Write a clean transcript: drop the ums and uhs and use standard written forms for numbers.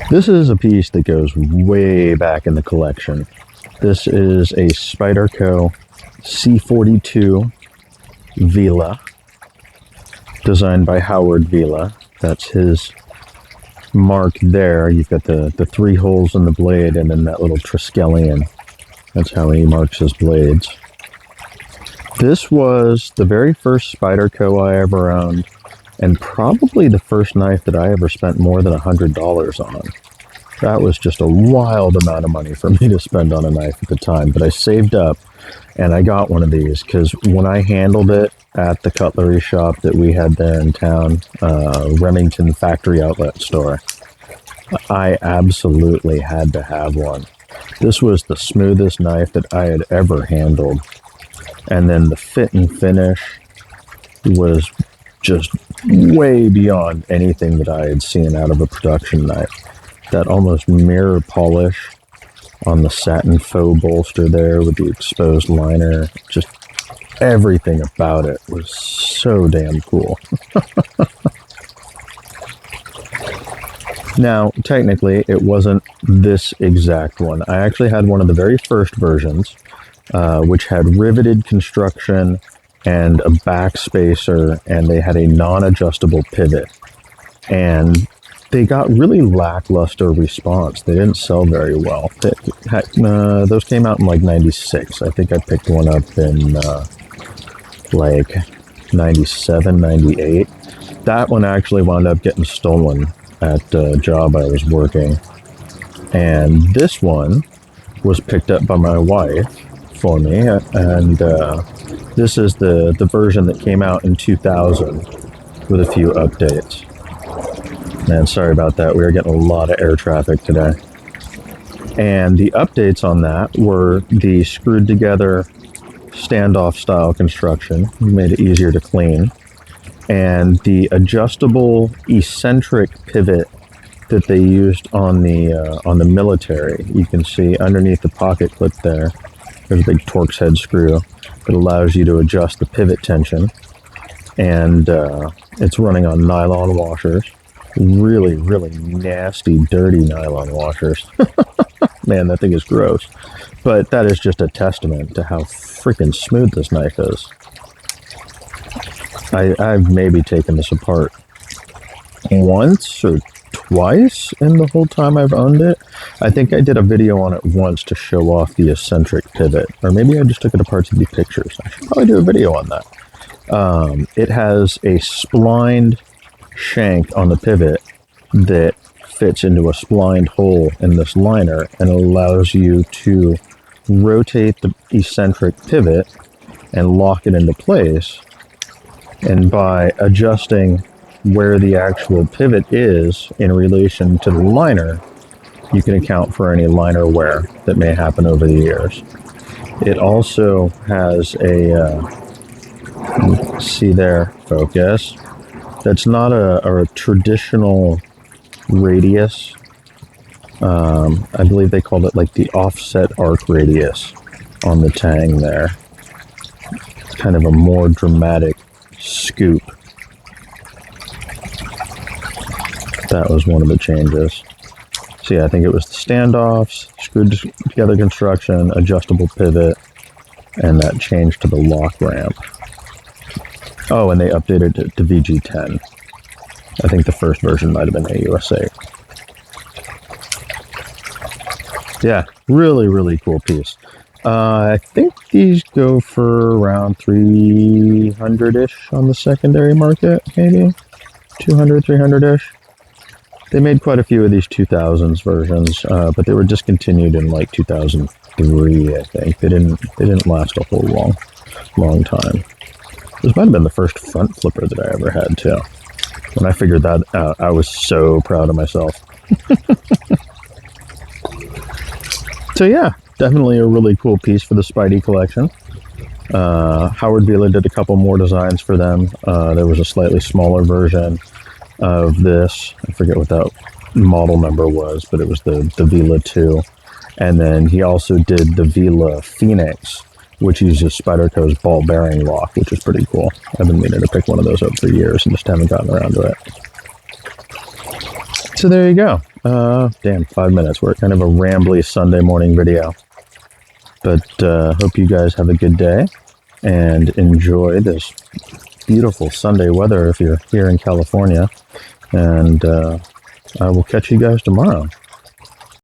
This is a piece that goes way back in the collection. This is a Spyderco C42 Viele, designed by Howard Viele. That's his mark there. You've got the 3 holes in the blade and then that little Triskelion. That's how he marks his blades. This was the very first Spyderco I ever owned, and probably the first knife that I ever spent more than $100 on. That was just a wild amount of money for me to spend on a knife at the time, but I saved up and I got one of these because when I handled it at the cutlery shop that we had there in town, Remington Factory Outlet Store, I absolutely had to have one. This was the smoothest knife that I had ever handled. And then the fit and finish was just way beyond anything that I had seen out of a production knife. That almost mirror polish on the satin faux bolster there with the exposed liner. Just everything about it was so damn cool. Now, technically, it wasn't this exact one. I actually had one of the very first versions, which had riveted construction and a back spacer, and they had a non-adjustable pivot. And they got really lackluster response. They didn't sell very well. Those came out in like 96. I think I picked one up in like 97, 98. That one actually wound up getting stolen at the job I was working. And this one was picked up by my wife for me. And this is the version that came out in 2000 with a few updates. Man, sorry about that. We were getting a lot of air traffic today. And the updates on that were the screwed together standoff style construction, made it easier to clean, and the adjustable eccentric pivot that they used on the military. You can see underneath the pocket clip there, there's a big Torx head screw that allows you to adjust the pivot tension, and it's running on nylon washers. Really, really nasty, dirty nylon washers. Man, that thing is gross. But that is just a testament to how freaking smooth this knife is. I've maybe taken this apart once or twice in the whole time I've owned it. I think I did a video on it once to show off the eccentric pivot. Or maybe I just took it apart to do pictures. I should probably do a video on that. It has a splined shank on the pivot that fits into a splined hole in this liner and allows you to rotate the eccentric pivot and lock it into place. And by adjusting where the actual pivot is in relation to the liner, you can account for any liner wear that may happen over the years. It also has a see there, focus. That's not a traditional radius. I believe they called it like the offset arc radius on the tang there. It's kind of a more dramatic scoop. That was one of the changes. So yeah, I think it was the standoffs, screwed together construction, adjustable pivot, and that change to the lock ramp. Oh, and they updated it to VG10. I think the first version might have been AUS8. Yeah, really, really cool piece. I think these go for around 300-ish on the secondary market, maybe 200, 300-ish. They made quite a few of these 2000s versions, but they were discontinued in like 2003, I think. They didn't last a whole long time. This might have been the first front flipper that I ever had, too. When I figured that out, I was so proud of myself. So yeah, definitely a really cool piece for the Spidey collection. Howard Viele did a couple more designs for them. There was a slightly smaller version of this. I forget what that model number was, but it was the Viele 2. And then he also did the Viele Phoenix, which uses Spyderco's ball bearing lock, which is pretty cool. I've been meaning to pick one of those up for years and just haven't gotten around to it. So there you go. Damn, 5 minutes. We're kind of a rambly Sunday morning video. But hope you guys have a good day and enjoy this beautiful Sunday weather if you're here in California. And I will catch you guys tomorrow.